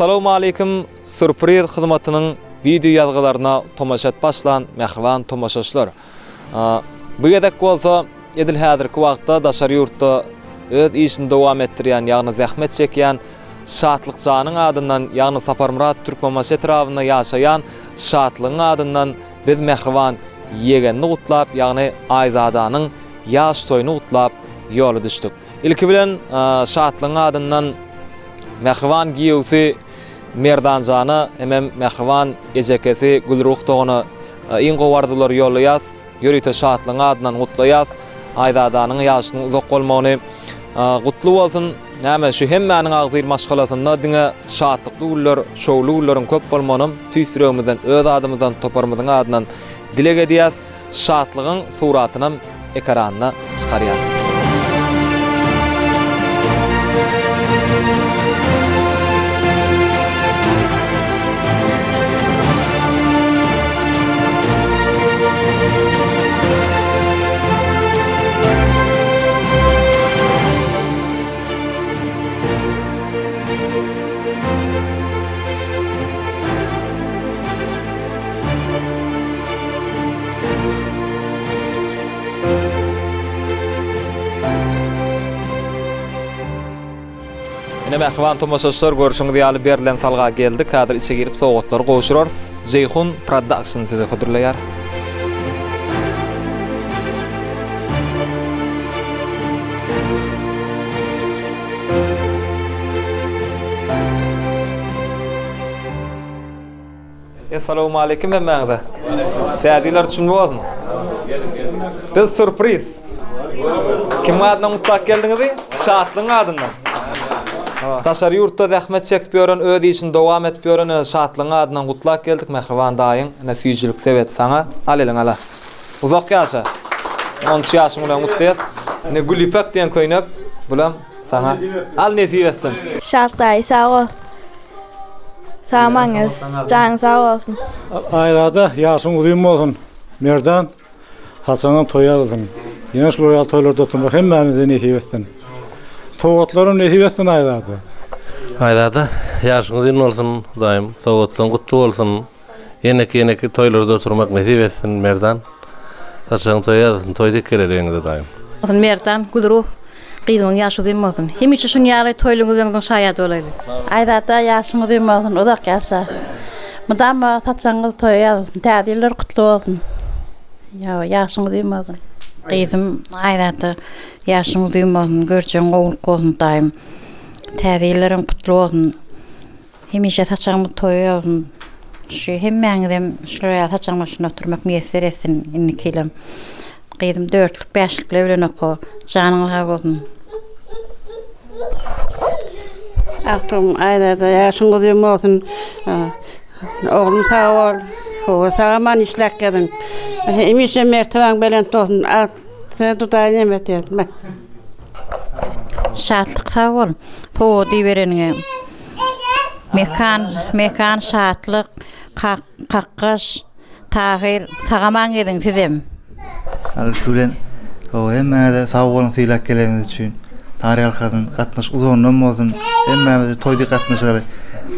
Assalamu alaykum. Sürpriz hyzmatynyň video ýazgylaryna tomaşat başlan mähriban tomaşaçylar. Bu gedek bolsa edil häzirki wagtda daşary ýurtda öz işini dowam etdirýän, ýagny zähmet çekýän Şatlyk Janyň adyndan, ýagny Saparmurat Türkmenbaşy etrawyna ýaşaýan Şatlygyň adyndan biz mähriban ýegenni gutlap, ýagny Aýzadanyň ýaş toýuny gutlap ýola düşdük. Ilki bilen Şatlygyň adyndan mähriban giýewsi Merdanjany hem mähriban ejekesi Gülruh togyny iň gowardylar ýolaýas, ýörite Şatlygyň adyndan gutlaýas, Aýzadanyň ýaşynyň uzak bolmagyny gutly bolsun. Näme şu hemmäniň agzyr maşgalasynda diňe şatlykly günler, şowly günleriň köp bolmanyň tüýsüremizden, öz adymyzdan toparmyzyň adyndan dilek edýäs. Şatlygyň suratyny ekranyna çykarýar. Ene mähriban tomaşaçylar görüşüňizi ýaly berilen salga geldik. Häzir içe girip sowatlary goşurarys. Jeyhun Production sizi hödürleýär. Assalamu alaykum emmäňde. Täzeler üçin bolsun. Biz sürpriz. Kim adyndan mutlak geldiňiz? Şatlygyň adyndan. Daşary ýurtda zähmet çekip ýören, öz işini dowam etip ýören Şatlygyň adyndan gutlak geldik. Mähriban daýyň, näsijlik sebet saňa. Alelyň ala. Uzak ýaşa. 10 ýaşyň bilen gutlaýas. Ne Gülipek diýen köýnek bilen saňa. Al nesip etsin. Şartay sağ ol. Sağmaňyz, jaň sağ bolsun. Aýlada ýaşyň uzun bolsun. Merdan Hasanyň toýy aldyň. Ýene şol toýlarda oturmak hemmäni nesip etsin. Soğutlarım nesip etsin aýlada. Aýlada ýaşyň uzun bolsun, daýym soğutlaryň gutly bolsun. Ýene-ýene toýlarda oturmak nesip etsin Merdan. Haçaň toýy aldyň, toýdy keleriňiz daýym. Olsun Merdan, Gülruh, gyzyň ýaşy uzun bolsun. Hem üçin şuny ýaly toýluňyzyň şaýat bolaydy. Aýdada ýaşyň uzun bolsun, uzak ýaşa. Mudam taçaňyz toýy aldyň, täzeler gutly bolsun. Ýaşyň uzun bolsun. Gyzym aýdada ýaşyň uzun bolsun, görçeň gowulyk bolsun daýym. Täzeleriň gutly bolsun. Hemişe taçaňmy toýy bolsun. Şu hemmäňizem şuraya taçaň başyna oturmak meýesler etsin inni kelem. Gyzym 4-lik 5-lik bilen oku. Janyň sag bolsun. Aklım aýdada ýaşyň uzun bolsun. Oglum sag bol. Howa sagaman işläp geldim. Hemişe mertebaň bilen bolsun. Sen tutaýan emet etmek. Şatlyk sağ ol. Towa diýbereniňe. Mekan şatlyk, kakkaş, tahir, sagaman ediň sizem. Alkulen o hemmäde sağ bolun syýlap gelemiz üçin. Tarih halkadan gatnaş uzundan bolsun. Hemmämiz toýdy gatnaşary.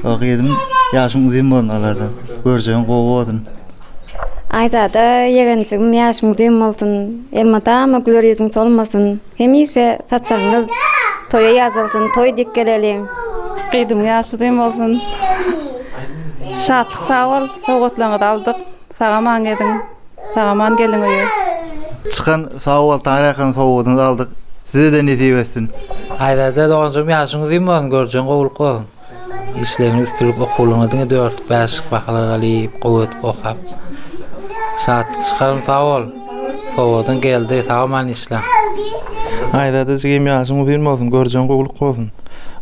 O gyzym ýaşyň uzun bolsun alardan. Görjeň gowy bolsun. Aýdada ýegençigim ýaşyň uzun bolsun. Elmadama güler ýüzüň solmasyn. Hemişe saçaňyz toýa ýazylsyn, toý dik geleliň. Gyzym ýaşy uzun bolsun. Şatlyk sağ ol, sowgatlaryňy aldyk. Sagaman ediň. Sagaman geliň öýe. Çıkan sağ ol tarihin soğuğunu aldık. Size de nesip etsin. Aýdada doğanjym ýaşyň uzun bolsun, görjeň gowulyk bolsun. İşlerini üstürüp okulyňyzy 4-5 bahalar alyp, gowet okap. Saat çıkarım sağ ol. Soğudan geldi, sağman işle. Aýdada jigem ýaşyň uzun bolsun, görjeň gowulyk bolsun.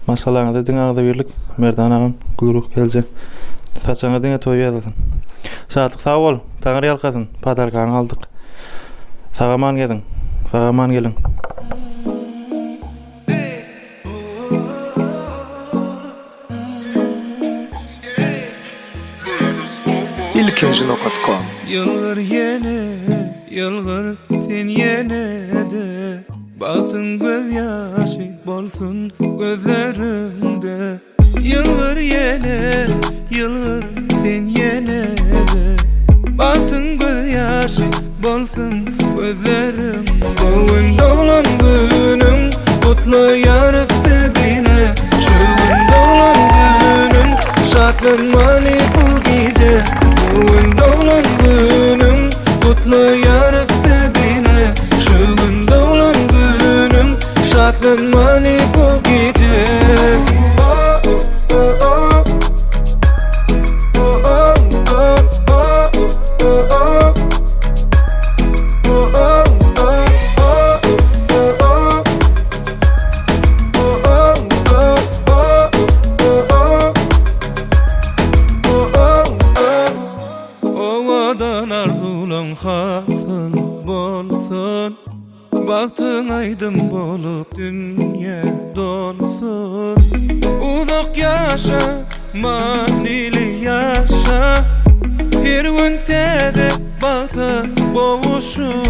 Maşalaňyza diňagda birlik, Merdan agam Gülruh geljek. Saçaňa diňe toýy aldyň. Şatlyk sağ ol, taňry ýalkasyn, padarkany aldyk. Sagaman geliň, sagaman geliň. ilkinji.com Yılgır yene, yılgır sen yene de Batın göz yaşı bolsun gözlerinde Yılgır yele, yılgır sen yele de. Batın göz yaşı bolsun gözlerim. Bugün doğulan günüm, kutlu yarıp bedine. Şu gün doğulan günüm, şatlanmalı bu gece. Bugün doğulan günüm, kutlu yarıp bedine. Şu gün doğulan günüm, şatlanmalı bu gece. Ovadan arzulan hasıl bolsun, baktın aydın bolup dünya dolsun. Uzak yaşa, manili yaşa, her gün tede bata boğuşur.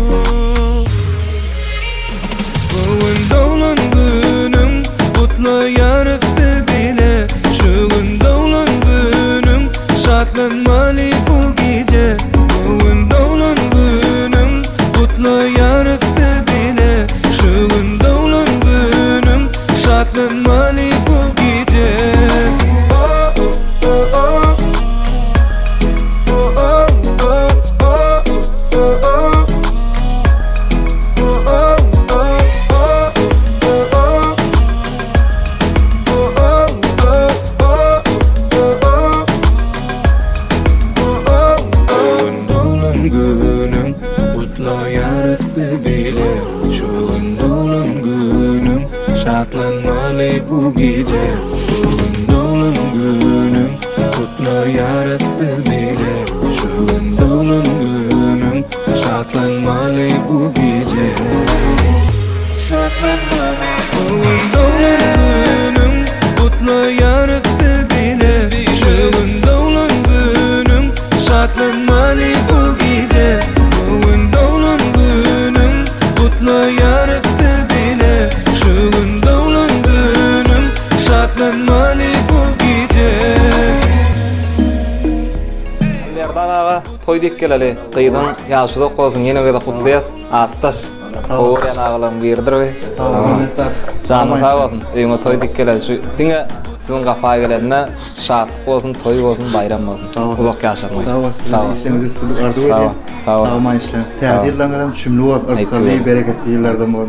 Bugün doğulan günüm, kutlu yarıp bedine. Şu gün doğulan günüm, şatlanmalı bu gece. Bugün doğulan günüm, kutlu yarıp bedine. Şu gün doğulan günüm, şatlanmalı bu gece. Günüm, kutlu yarıktı bile. Şu gün doğulan günüm, şatlanmalı bu gece. Bugün doğulan günüm, kutlu yarıktı bile. Şu gün doğulan günüm, şatlanmalı bu gece. Şatlanmalı. Bugün doğulan günüm, kutlu yarıktı bile. Şu gün doğulan günüm, şatlanmalı bu gece. Bugün doğulan günüm, kutlu yarıktı bile. Şu gün doğulan günüm, şatlanmalı bu gece. Merdan ağa toy dik geleli. Kıydın yaşıda kozun yine bir de kutlayas. Attaş. Oğur yanağılan birdir ve. Canı sağ olsun. Öğüne toy dik geleli. Şu dine sizin kafaya gelenine şatlık olsun, toy olsun, bayram olsun. Uzak yaşatmayın. Sağ ol. Sağ ol. İşlerinizi üstünlük arzu Sağ ol. edeyim. Sağ ol. Sağ olmayın işler. Tehdir lan adam cümle ol. Arzikalı bereketli yıllardan bu.